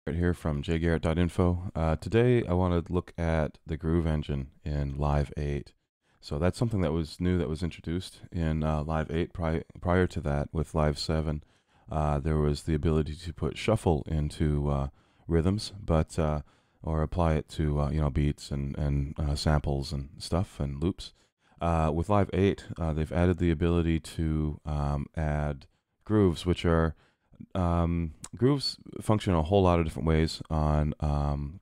Right here from jgarrett.info. Today I want to look at the Groove engine in Live 8. So that's something that was new, that was introduced in Live 8. Prior to that, with Live 7, there was the ability to put shuffle into rhythms, but or apply it to beats and samples and stuff and loops. With Live 8, they've added the ability to add grooves, which are grooves function a whole lot of different ways on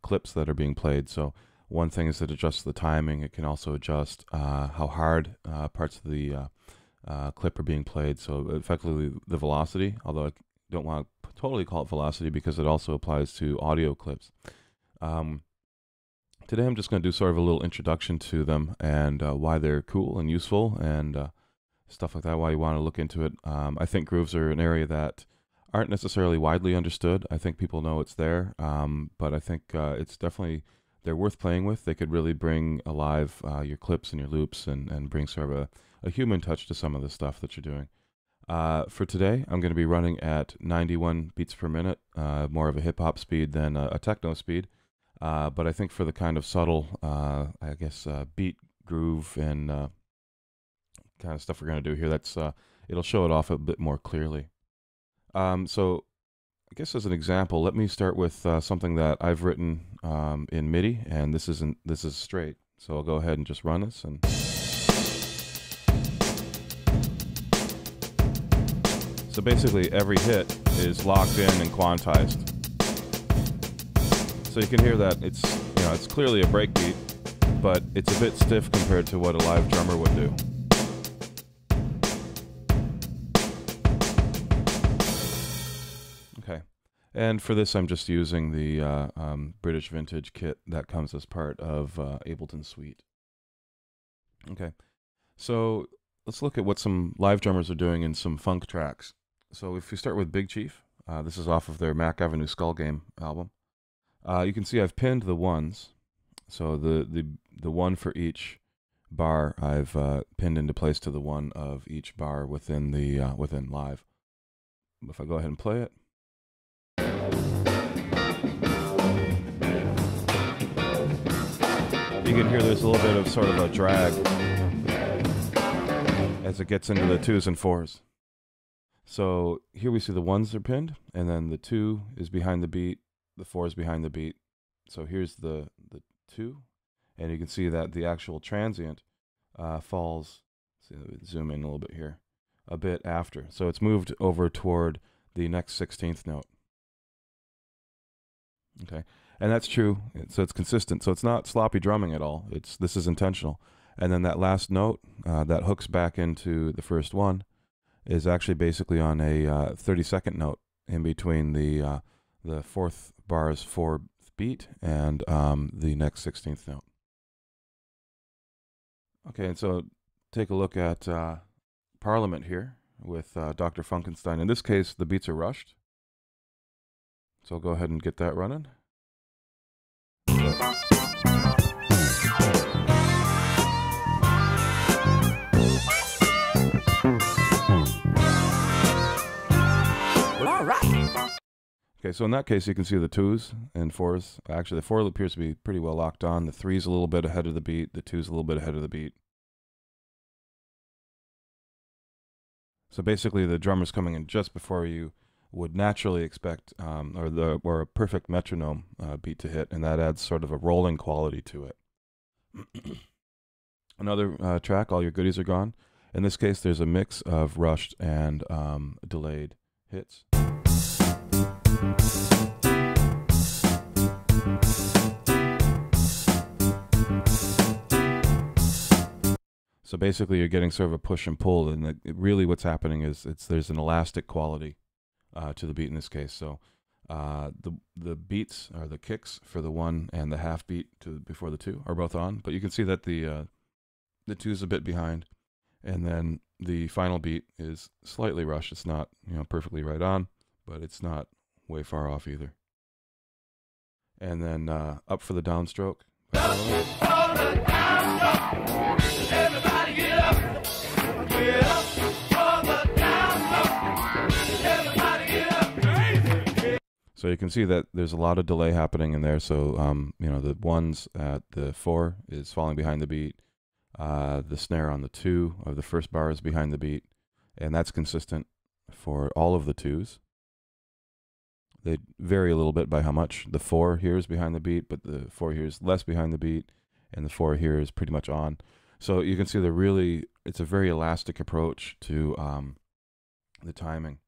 clips that are being played. So one thing is that it adjusts the timing. It can also adjust how hard parts of the clip are being played. So effectively the velocity, although I don't want to totally call it velocity because it also applies to audio clips. Today I'm just going to do sort of a little introduction to them and why they're cool and useful and stuff like that, why you want to look into it. I think grooves are an area that aren't necessarily widely understood. I think people know it's there, but I think it's definitely, they're worth playing with. They could really bring alive your clips and your loops and bring sort of a human touch to some of the stuff that you're doing. For today, I'm going to be running at 91 beats per minute, more of a hip-hop speed than a techno speed. But I think for the kind of subtle, I guess, beat, groove, and kind of stuff we're going to do here, that's it'll show it off a bit more clearly. So I guess as an example, let me start with something that I've written in MIDI, and this is straight. So I'll go ahead and just run this. And so basically every hit is locked in and quantized. So you can hear that it's clearly a breakbeat, but it's a bit stiff compared to what a live drummer would do. Okay, and for this I'm just using the British Vintage kit that comes as part of Ableton Suite. Okay, so let's look at what some live drummers are doing in some funk tracks. So if we start with Big Chief, this is off of their Mac Avenue Skull Game album. You can see I've pinned the ones, so the one for each bar I've pinned into place to the one of each bar within the within Live. If I go ahead and play it, you can hear there's a little bit of sort of a drag as it gets into the 2s and 4s. So here we see the 1s are pinned, and then the 2 is behind the beat, the 4 is behind the beat. So here's the 2, and you can see that the actual transient falls, see, zoom in a little bit here, a bit after. So it's moved over toward the next 16th note. Okay, and that's true, so it's consistent. So it's not sloppy drumming at all. This is intentional. And then that last note that hooks back into the first one is actually basically on a 32nd note in between the 4th bar's 4th beat and the next 16th note. Okay, and so take a look at Parliament here with Dr. Funkenstein. In this case, the beats are rushed. So I'll go ahead and get that running. Well, all right. Okay, so in that case, you can see the 2s and 4s. Actually, the 4 appears to be pretty well locked on. The 3's a little bit ahead of the beat. The 2's a little bit ahead of the beat. So basically, the drummer's coming in just before you would naturally expect, or a perfect metronome beat to hit, and that adds sort of a rolling quality to it. Another track, All Your Goodies Are Gone. In this case, there's a mix of rushed and delayed hits. So basically, you're getting sort of a push and pull, and really what's happening is there's an elastic quality to the beat in this case. So the beats, or the kicks for the 1 and the half beat before the 2 are both on, but you can see that the 2's a bit behind, and then the final beat is slightly rushed. It's not perfectly right on, but it's not way far off either. And then up for the downstroke. Everybody get up. Get up for the downstroke. Everybody get up. So you can see that there's a lot of delay happening in there. So, you know, the ones at the 4 is falling behind the beat. The snare on the 2 of the first bar is behind the beat. And that's consistent for all of the 2s. They vary a little bit by how much. The 4 here is behind the beat, but the 4 here is less behind the beat. And the 4 here is pretty much on. So you can see it's a very elastic approach to the timing.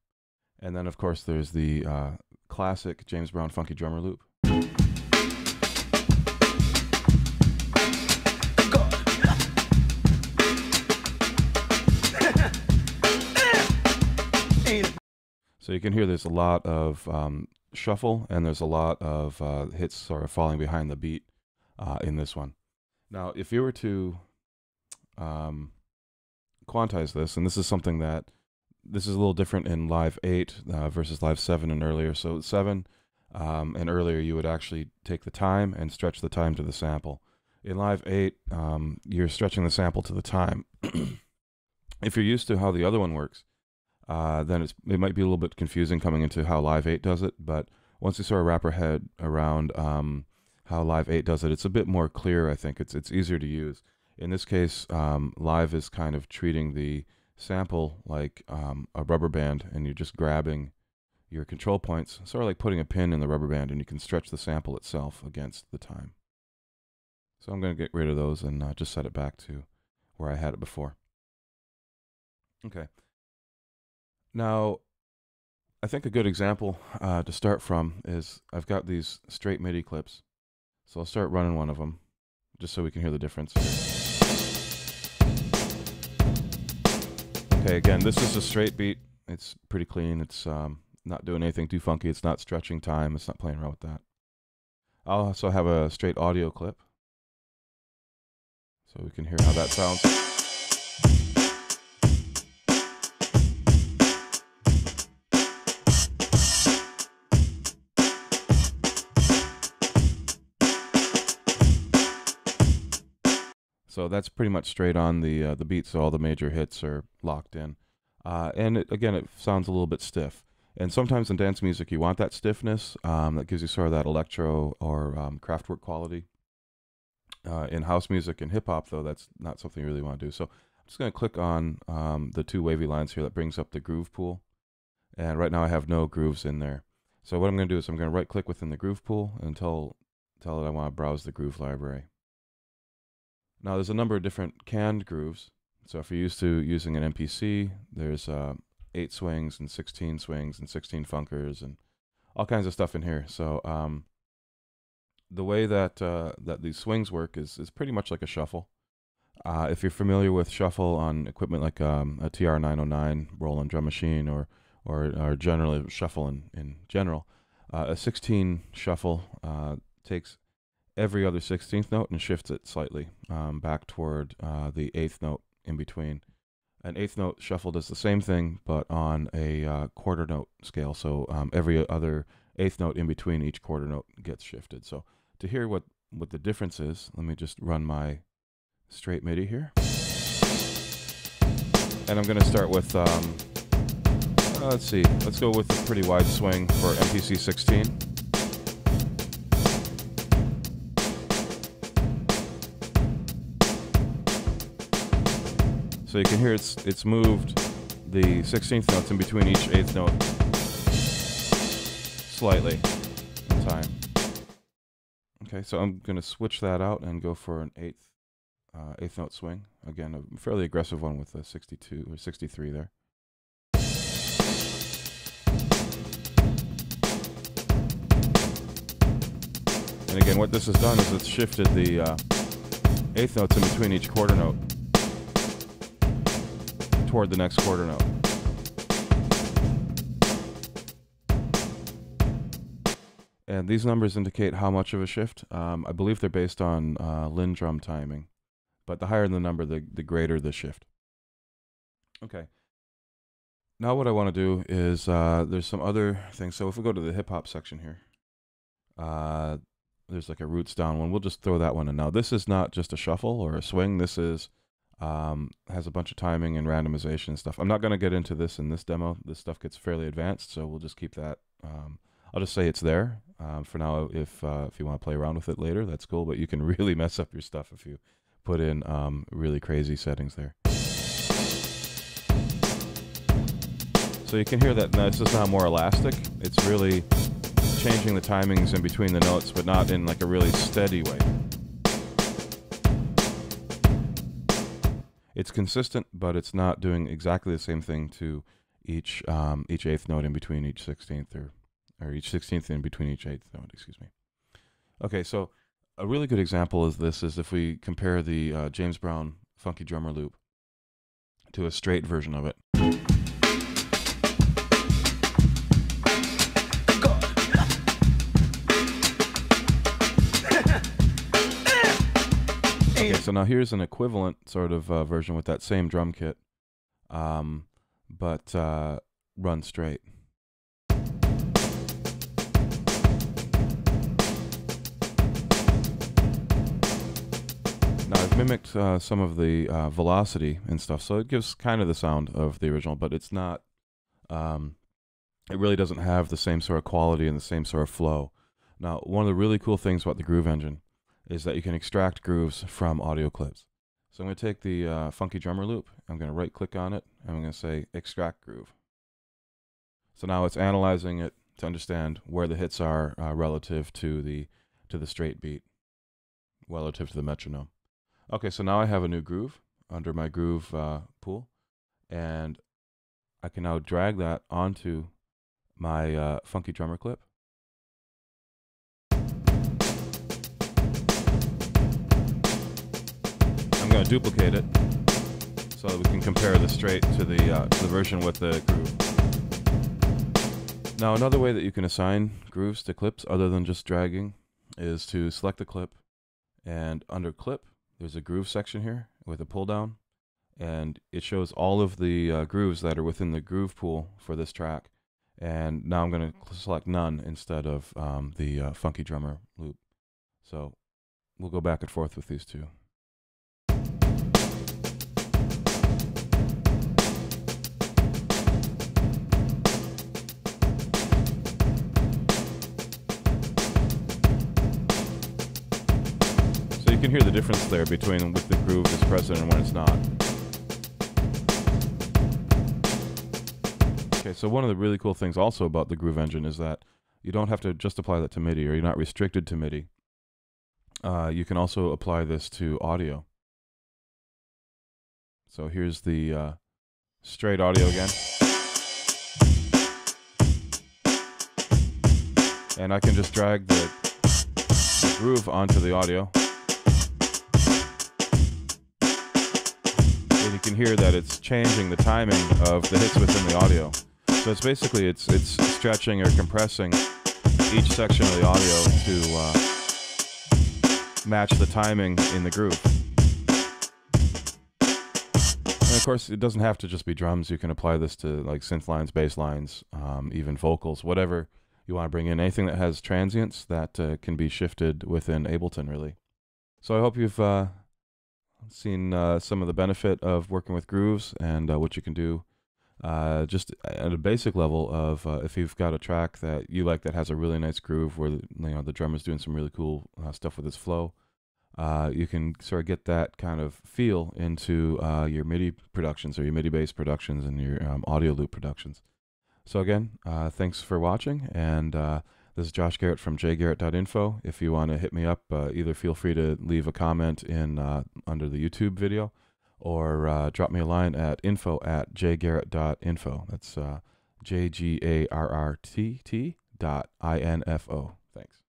And then, of course, there's the classic James Brown funky drummer loop. So you can hear there's a lot of shuffle, and there's a lot of hits sort of falling behind the beat in this one. Now, if you were to quantize this, and this is something that this is a little different in Live 8 versus Live 7 and earlier. So 7 and earlier, you would actually take the time and stretch the time to the sample. In Live 8, you're stretching the sample to the time. If you're used to how the other one works, then it might be a little bit confusing coming into how Live 8 does it. But once you sort of wrap your head around how Live 8 does it, it's a bit more clear, I think. It's easier to use. In this case, Live is kind of treating the sample like a rubber band, and you're just grabbing your control points, sort of like putting a pin in the rubber band, and you can stretch the sample itself against the time. So I'm going to get rid of those and just set it back to where I had it before. Okay. Now, I think a good example to start from is I've got these straight MIDI clips. So I'll start running one of them just so we can hear the difference. Okay, again, this is a straight beat. It's pretty clean. It's not doing anything too funky. It's not stretching time. It's not playing around with that. I'll also have a straight audio clip so we can hear how that sounds. So that's pretty much straight on the beat, so all the major hits are locked in. And again, it sounds a little bit stiff. And sometimes in dance music, you want that stiffness that gives you sort of that electro or Kraftwerk quality. In house music and hip-hop, though, that's not something you really want to do. So I'm just going to click on the 2 wavy lines here that brings up the groove pool. And right now I have no grooves in there. So what I'm going to do is I'm going to right-click within the groove pool and tell it I want to browse the groove library. Now, there's a number of different canned grooves. So if you're used to using an MPC, there's 8 swings and 16 swings and 16 funkers and all kinds of stuff in here. So the way that that these swings work is pretty much like a shuffle. If you're familiar with shuffle on equipment like a TR-909 Roland drum machine or generally shuffle in general, a 16 shuffle takes every other 16th note and shifts it slightly back toward the 8th note in between. An 8th note shuffle does the same thing, but on a quarter note scale. So every other 8th note in between each quarter note gets shifted. So to hear what the difference is, let me just run my straight MIDI here. And I'm going to start with, let's see, let's go with a pretty wide swing for MPC 16. So you can hear it's moved the 16th notes in between each 8th note slightly in time. Okay, so I'm going to switch that out and go for an 8th note swing. Again, a fairly aggressive one with a 62 or 63 there. And again, what this has done is it's shifted the 8th notes in between each quarter note toward the next quarter note. And these numbers indicate how much of a shift. I believe they're based on Lindrum timing, but the higher the number, the greater the shift. Okay. Now what I want to do is there's some other things. So if we go to the hip hop section here, there's like a roots down one. We'll just throw that one in. Now this is not just a shuffle or a swing. This is has a bunch of timing and randomization and stuff. I'm not going to get into this in this demo. This stuff gets fairly advanced, so we'll just keep that I'll just say it's there. For now, if you want to play around with it later, that's cool. But you can really mess up your stuff if you put in really crazy settings there. So you can hear that this is now more elastic. It's really changing the timings in between the notes, but not in like a really steady way. It's consistent, but it's not doing exactly the same thing to each eighth note in between each 16th, or each 16th in between each eighth note, excuse me. Okay, so a really good example is this, is if we compare the James Brown Funky Drummer loop to a straight version of it. Okay, so now here's an equivalent sort of version with that same drum kit, but run straight. Now I've mimicked some of the velocity and stuff, so it gives kind of the sound of the original, but it's not, it really doesn't have the same sort of quality and the same sort of flow. Now, one of the really cool things about the Groove Engine is that you can extract grooves from audio clips. So I'm going to take the Funky Drummer loop, I'm going to right click on it, and I'm going to say extract groove. So now it's analyzing it to understand where the hits are relative to the straight beat, relative to the metronome. Okay, so now I have a new groove under my groove pool, and I can now drag that onto my Funky Drummer clip. I'm going to duplicate it so that we can compare the straight to the version with the groove. Now, another way that you can assign grooves to clips other than just dragging is to select the clip, and under clip, there's a groove section here with a pull down, and it shows all of the grooves that are within the groove pool for this track. And now I'm going to select none instead of the Funky Drummer loop. So we'll go back and forth with these two. So you can hear the difference there between with the groove is present and when it's not. Okay, so one of the really cool things also about the Groove Engine is that you don't have to just apply that to MIDI, or you're not restricted to MIDI. You can also apply this to audio. So here's the straight audio again. And I can just drag the groove onto the audio. And you can hear that it's changing the timing of the hits within the audio. So it's basically, it's stretching or compressing each section of the audio to match the timing in the groove. And of course, it doesn't have to just be drums. You can apply this to like synth lines, bass lines, even vocals, whatever you want to bring in. Anything that has transients that can be shifted within Ableton, really. So I hope you've seen some of the benefit of working with grooves and what you can do. Just at a basic level of if you've got a track that you like that has a really nice groove where the drummer's doing some really cool stuff with his flow, you can sort of get that kind of feel into your MIDI productions or your MIDI based productions and your audio loop productions. So again, thanks for watching, and this is Josh Garrett from jgarrett.info. If you want to hit me up, either feel free to leave a comment in under the YouTube video, or drop me a line at info@jgarrett.info. That's JGARRTT.info. Thanks.